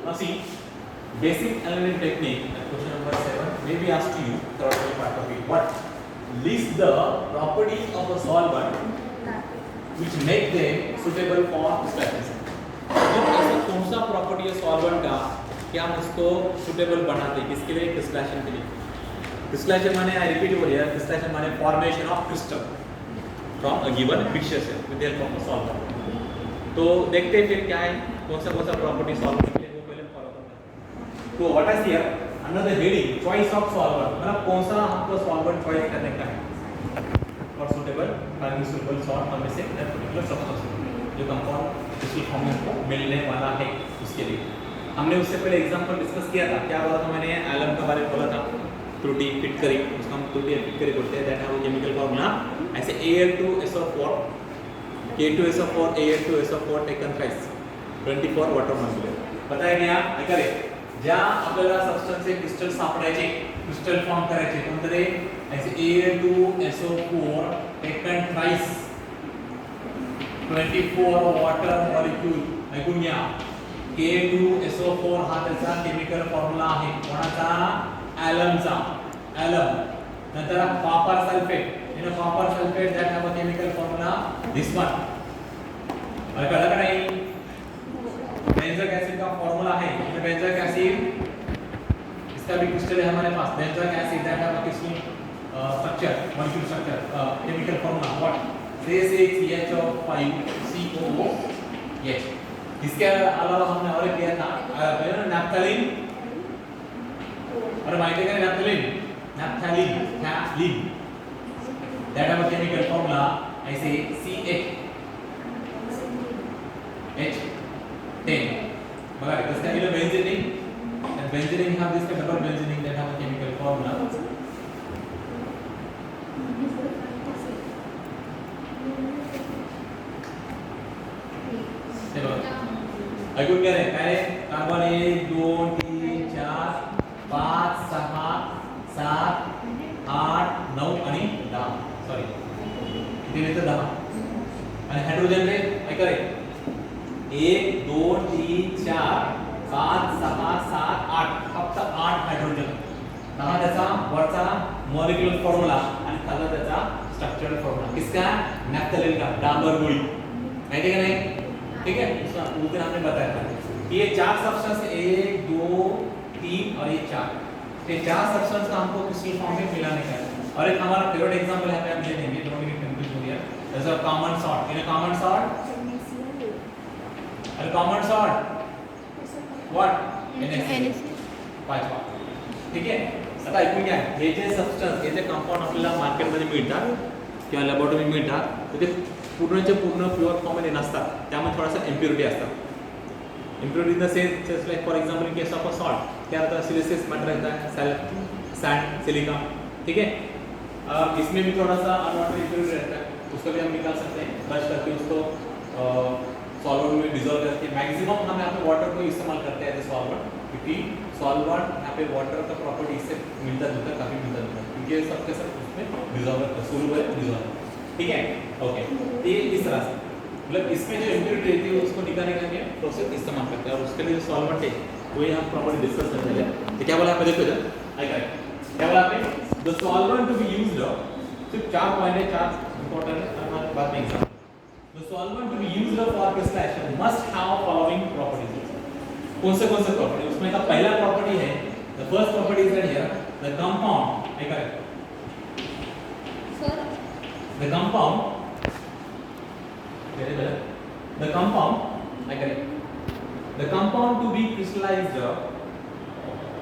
Now see, basic analytic technique. Question number 7 may be asked to you. Third part of it. What? List the properties of a solvent which make them suitable for crystallization. तो ऐसा कौन सा property है solvent का कि हम उसको suitable बनाते हैं किसके लिए? क्रिस्टलाइजेशन के लिए। क्रिस्टलाइजेशन माने I repeat over here, crystallisation माने formation of crystal from a given mixture से with the help of a solvent. तो देखते हैं फिर क्या है, कौन सा प्रॉपर्टी सॉल्वेंट के लिए वो पहले फॉलो करना है। तो what is here under the heading choice of solvent, मतलब कौन सा हमको सॉल्वेंट चॉइस करने का है for suitable suitable salt for mixing that particular substance जो कंपाउंड किसी फॉर्म में को मिलने वाला है उसके लिए। हमने उससे पहले एग्जांपल डिस्कस किया था, क्या बोला था मैंने? एलम के बारे में बोला था, त्रुटि फिटकरी, उसको हम त्रुटि फिटकरी बोलते हैं। दैट है वो केमिकल फॉर्मूला ऐसे Al2SO4 K2SO4 Al2SO4 taken thrice 24 water molecule. पता है क्या करे ज्या आपल्याला सबस्टन्स क्रिस्टल सापडायचे, क्रिस्टल फॉर्म करायचे कोणते ऐसे Al2SO4 taken thrice 24 water molecule. ऐकून घ्या, K2SO4 हा त्याचा केमिकल फॉर्म्युला आहे कोणाचा? एलमचा। एलम नंतर copper sulphate, in copper sulphate that have a chemical formula this one. और कळलं का नाही? बेंजोइक एसिड का फॉर्मूला है, ये बेंजोइक एसिड इसका भी क्रिस्टल है हमारे पास। Benzoic acid that have a crystal structure, molecule structure, chemical formula what? C6H4COOH। इसके अलावा हमने और किया था नैप्थलीन, और माइटे का naphthalene that have a chemical formula ऐसे CH10। बघा इसका केलं बेंझिनिन, and benzene have this double benzene that have a chemical formula। ऐकून घ्या रे, काय कार्बन 1 2 3 4 5 6 7 8 9 आणि 10, सॉरी इथे लिहितो 10। आणि हायड्रोजन रे ऐका रे 1 2 3 4 5 6 7 8, फक्त 8 हायड्रोजन। 10 त्याचा वरचा मॉलिक्युलर फॉर्म्युला आणि खालचा त्याचा स्ट्रक्चरल फॉर्म्युला किसका? नॅफ्थलीन का, डांबर गोळी। माहिती का नहीं? ठीक है, उसका उस दिन हमने बताया था ये 4 सब्सटेंस 1 2 3 और ये 4, ये 4 सब्सटेंस का हमको किसी फॉर्म में मिलाने का है। और एक हमारा फेवरेट एग्जांपल यहाँ पे हम ले लेंगे, डोंट गेट कंफ्यूज हो गया। जैसे common salt, in common salt और कॉमन सॉल्ट व्हाट? NaCl पाचवा। ठीक है, आता ऐकून घ्या, हे जे सबस्टन्स हे जे कंपाऊंड आपल्याला मार्केटमध्ये मिळतात किंवा लॅबोरेटरी मिळतात तर ते पूर्णचे पूर्ण प्युअर फॉर्ममध्ये नसतात, त्यामध्ये थोडासा इम्प्युरिटी असतात। Impurity in the sense just like for example in case of a salt क्या रहता है? सिलिसियस मैटर रहता है, सैंड सिलिका। ठीक है, इसमें भी थोड़ा सा अनवांटेड इम्प्युरिटी रहता है, उसको भी हम निकाल सकते हैं ब्रश करके, उसको सॉल्वेंट में डिसॉल्व करके। मैक्सिमम हम यहाँ पे वाटर को इस्तेमाल करते हैं एज ए सॉल्वेंट, क्योंकि सॉल्वेंट यहाँ पे वाटर का प्रॉपर्टी इससे मिलता जुलता, काफी मिलता जुलता, क्योंकि सबके सब उसमें डिसॉल्व करता है, सोल्यूबल है, डिसॉल्व। ठीक है, ओके। ये इस तरह से मतलब इसमें जो इम्प्योरिटी रहती है उसको निकालने के लिए प्रोसेस इस्तेमाल करते हैं, और उसके लिए जो सॉल्वेंट है वो यहाँ प्रॉपर्टी डिस्कस करते हैं। तो क्या बोला आपने? देखो इधर क्या बोला आपने? The solvent to be used, सिर्फ 4 पॉइंट है, 4 इंपॉर्टेंट है, बाद में example. The solvent to be used for crystallisation must have following properties. कौन से प्रॉपर्टी? उसमें का पहला प्रॉपर्टी है, the first property is that here the compound, I correct, the compound, very well, the compound, I get it, the compound to be crystallized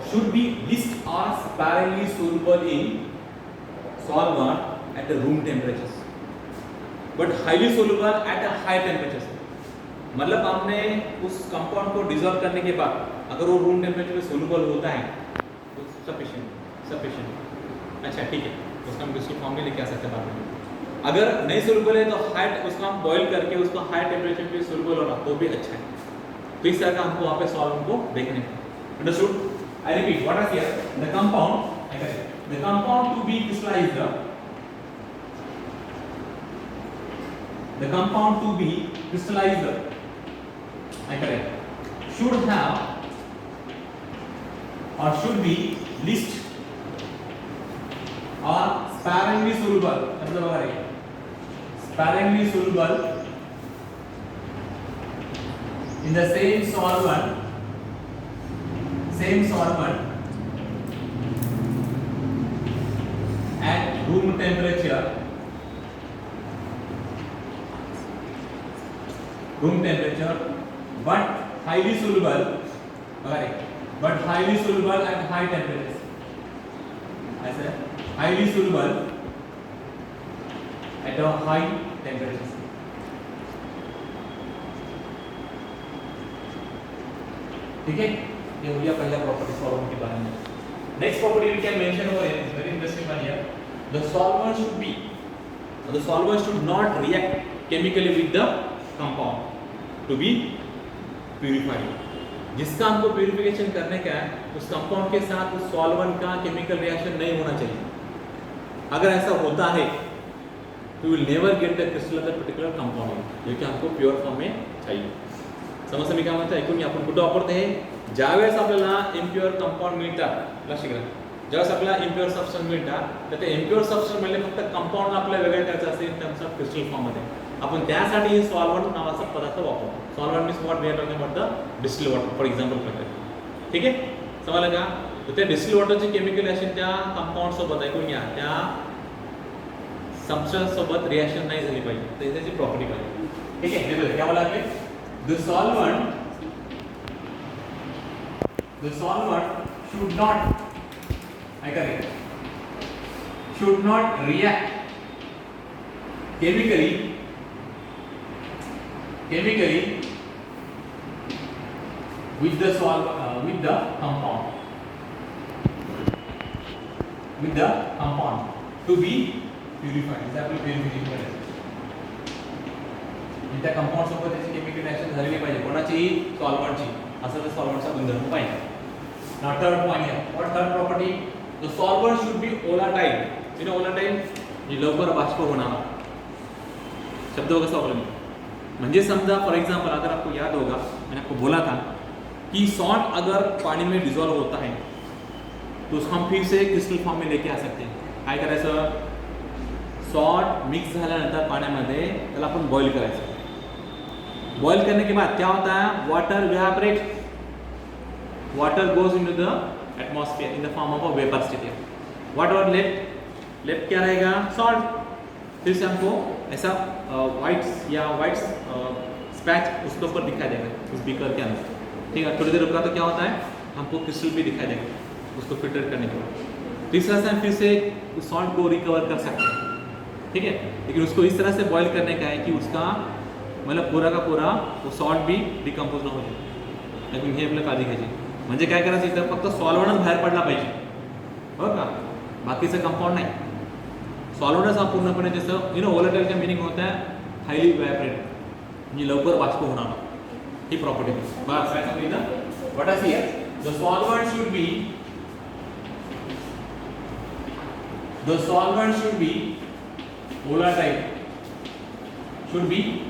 should be least or sparingly soluble in solvent at the room temperatures but highly soluble at a high temperatures। मतलब हमने उस compound को dissolve करने के बाद अगर वो room temperature पे सोलुबल होता है तो सफिशिएंट। अच्छा ठीक है, उसका हम क्रिस्टल फॉर्म में लेके आ सकते हैं बाद में। अगर नहीं सोलुबल है तो हाई, उसको हम बॉईल करके उसको हाई टेम्परेचर पे सोलुबल होना तो भी अच्छा है। तो इस तरह का हमको वहाँ पे सॉल्वेंट को देखने का। Understood? I repeat, what is here the compound, the compound to be crystallised, the compound to be crystallised, I correct, should have or should be least or sparingly soluble, मतलब अगर sparingly soluble in the same solvent at room temperature but highly soluble at high temperatures. ऐसे highly soluble at a high temperatures. ठीक है, ये हो गया पहला property solvent के बारे में. Next property we can mention over here, very interesting one here. The solvent should not react chemically with the compound to be purified. जिसका हमको प्यूरिफिकेशन करने का है उस कंपाउंड के साथ उस सॉल्वेंट का केमिकल रिएक्शन नहीं होना चाहिए. अगर ऐसा होता है तो will never get the crystal of the particular compound, जो कि हमको प्युअर फॉर्म में चाहिए. समस्या मी काय म्हणतो ऐकून आपण कुठं वापरतो हे, ज्यावेळेस आपल्याला इम्प्युअर कंपाउंड मिळतात, लक्षात घ्या, ज्यावेळेस आपल्याला इम्प्युअर सबस्टन्स मिळतात तर ते इम्प्युअर सबस्टन्स म्हणजे फक्त कंपाउंड आपल्याला वेगळं करायचं असेल in terms of crystal form मध्ये, आपण त्यासाठी हे सॉल्वेंट नावाचा पदार्थ वापरतो. Solvent means what we are talking about the distilled water for example प्रकारे. ठीक आहे, समजलं का? तर त्या डिस्टिल्ड वॉटरचे केमिकल रिएक्शन त्या कंपाउंड सोबत ऐकून घ्या, त्या सबस्टन्स सोबत रिएक्शन नाही झाली पाहिजे, तर त्याची प्रॉपर्टी पाहिजे. ठीक आहे, देखो क्या बोला आपने, the solvent should not, I correct, should not react chemically with the compound to be purified. Example purification करायचं, त्या कंपाउंड सोबत त्याची केमिकल रिएक्शन झालेली पाहिजे, कोणाची, सॉल्व्हंटची, असं ते सॉल्व्हंटचा गुणधर्म पाहिजे. Now third point here, what third property, the solvent should B volatile. You know volatile, ये लवकर बाष्प होणारा शब्द कसा वापरला, म्हणजे समजा फॉर एग्जांपल अगर आपको याद होगा मैंने आपको बोला था कि सॉल्ट अगर पानी में डिसॉल्व होता है तो उसको हम फिर से क्रिस्टल फॉर्म में लेके आ सकते हैं. काय करायचं, सॉल्ट मिक्स झाल्यानंतर पाण्यामध्ये त्याला आपण बॉईल करायचं. बॉईल करने के बाद क्या होता है, water evaporate, water goes into the atmosphere in the form of a vapour state. What our left क्या रहेगा, सॉल्ट. फिर से हमको ऐसा व्हाइट स्पैच उसके ऊपर दिखाई देगा उस बीकर के अंदर. ठीक है, थोड़ी देर रुका तो क्या होता है, हमको क्रिस्टल भी दिखाई देगा उसको फिल्टर करने के बाद. तीसरा से हम फिर से उस सॉल्ट को रिकवर कर सकते हैं. ठीक है, लेकिन उसको इस तरह से बॉईल करने का है कि उसका मतलब पूरा का पूरा वो सॉल्ट भी डिकम्पोज न हो जाए. लेकिन हे आपल्याला काळजी घ्यायची, म्हणजे काय करायचं, इथं फक्त सॉल्व्हंटच बाहेर पडला पाहिजे, हो का, बाकीचं कंपाउंड नाही. सॉल्व्हंटच हा पूर्णपणे जसं यू नो वोलेटाइल का मीनिंग होता है हाईली इवेपोरेट, म्हणजे लवकर बाष्प होणार, ही प्रॉपर्टी. बस काय सांगितलं, what are here, the solvent should be volatile.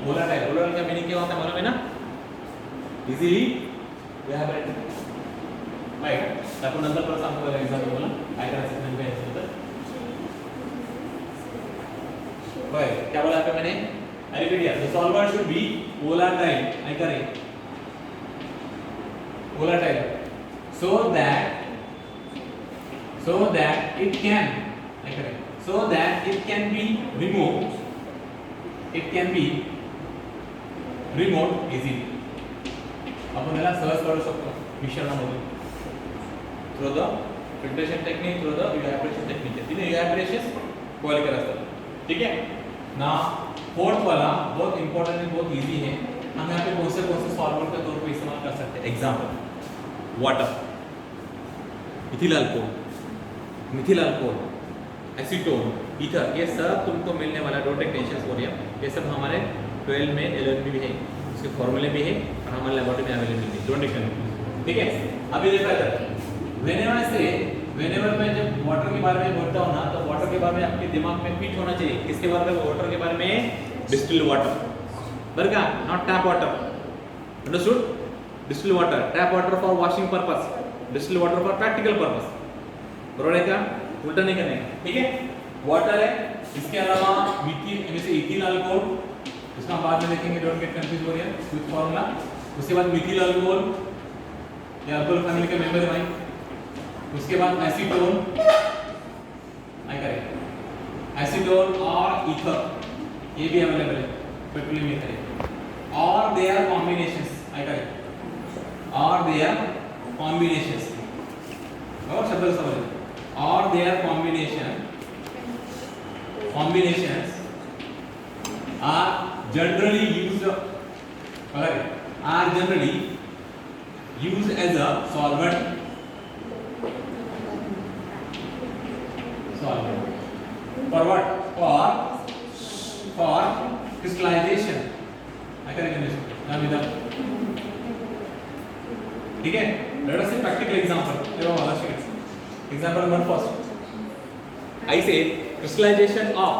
volatile का मीनिंग क्या होता है मालूम है ना, इजीली इवेपोरेट. राइट, आपण नंतर परत सांगतो एक्झाम्पल मला काय करायचं नेमकं याचं तर. होय, क्या बोला आपने, मैंने रिपीट किया, the solvent should be volatile. आई करें volatile so that it can, आई करें, so that it can be removed easily. आपण त्याला सहज काढू शकतो मिश्रणामध्ये through the filtration technique, through the evaporation technique. तीन इव्हॅपोरेशन बॉईल करायचं. ठीक है ना. फोर्थ वाला बहुत इंपॉर्टेंट है, बहुत इजी है. हम यहाँ पे कौन से सॉल्वेंट के तौर पर इस्तेमाल कर सकते हैं. Example, water, ethyl alcohol, acetone, ether, ये सब तुमको मिलने वाला. डोंट टेक टेंशन फॉर ये सब हमारे 12 में एलएलबी भी है, उसके फॉर्मूले भी है और हमारे लैबोरेटरी में अवेलेबल है. Don't take tension. ठीक है, अभी देखा जाए व्हेनेवर मैं जब वाटर के बारे में बोलता हूँ ना, तो वाटर के बारे में आपके दिमाग में फिट होना चाहिए. किसके बारे में, वाटर के बारे में, डिस्टिल्ड वाटर, बरं not tap water. Understood, distilled water, tap water for washing purpose, distil water for practical purpose, बरोबर है क्या? उल्टा नहीं करने का, ठीक है? वाटर है, इसके अलावा मीथिल जैसे इथिल अल्कोहल, इसका हम बाद में देखेंगे, डोंट गेट कंफ्यूज हो रही है विद फार्मूला। उसके बाद मिथिल अल्कोहल, ये अल्कोहल फैमिली के मेंबर है भाई। उसके बाद एसीटोन, आई करेक्ट, एसीटोन और ईथर, ये भी अवेलेबल है पेट्रोलियम ईथर है, और they are combinations, I correct, और दे आर कॉम्बिनेशंस, और शब्द समझ, और they are combinations are generally used as a solvent for what? For crystallization, ठीक है? Let us see practical example. Example number first. I say crystallization of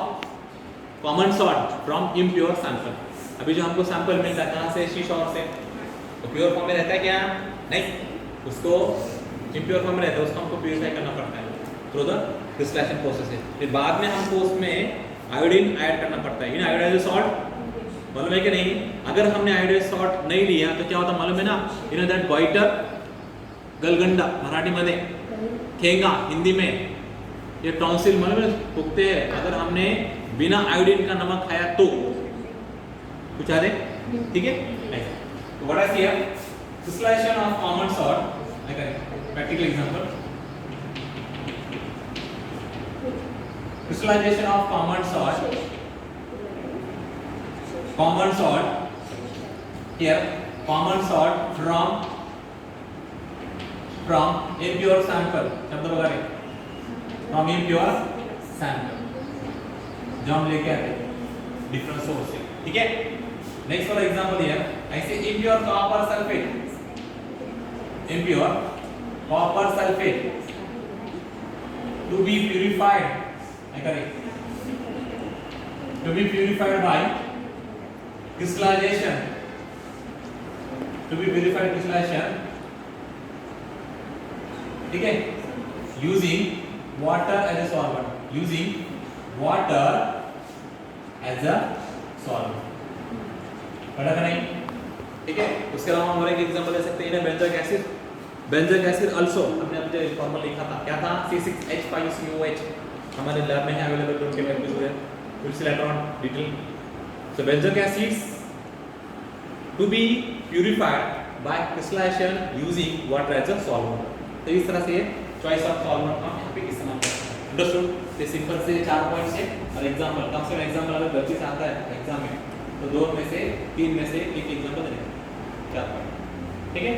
common salt from impure sample. अभी जो हमको sample मिलता है कहाँ से? शीशा से, तो प्योर फॉर्म में रहता है क्या? नहीं, उसको इम्प्योर फॉर्म में रहता है, उसको हमको प्यूरिफाई करना पड़ता है थ्रू द क्रिस्टलाइजेशन प्रोसेस है। फिर बाद में हमको उसमें आयोडीन ऐड करना पड़ता है। इन आयोडाइज्ड सॉल्ट मालूम है कि नहीं? अगर हमने आयोडाइज्ड सॉल्ट नहीं लिया तो क्या होता मालूम है ना? यू नो दैट गोइटर, गलगंडा मराठी में, ठेंगा हिंदी में, ये टॉन्सिल मालूम है फूकते हैं अगर हमने बिना आयोडीन का नमक खाया तो। कुछ आ रहे? ठीक है? तो what I see here, crystallization of common salt, like a practical example. Crystallization of common salt here, common salt from impure sample, शब्द बता रहे, from impure sample जो हम लेके आते हैं डिफरेंट सोर्स से, ठीक है? नेक्स्ट फॉर एग्जांपल हियर, ऐसे impure copper sulfate to be purified, to be purified by crystallization, ठीक है? using water as a solvent, पढ़ा था नहीं? ठीक है? उसके अलावा हम और एक एग्जांपल ले सकते हैं, बेंजोइक एसिड आल्सो, हमने अभी जो फॉर्मूला लिखा था क्या था? C6H5COH, हमारे लैब में है अवेलेबल, डोंट गेट कंफ्यूज है, will see later on detail. So benzoic acids to be purified by crystallisation using water as a solvent. तो इस तरह से चॉइस ऑफ सॉल्वेंट हम यहाँ पे इस्तेमाल करते हैं। अंडरस्टूड? ये सिंपल से 4 पॉइंट्स है और एग्जांपल, कम से कम एग्जांपल अगर गलती से आता है एग्जाम में तो 2 में से 3 में से एक एग्जांपल देना, 4 पॉइंट, ठीक है?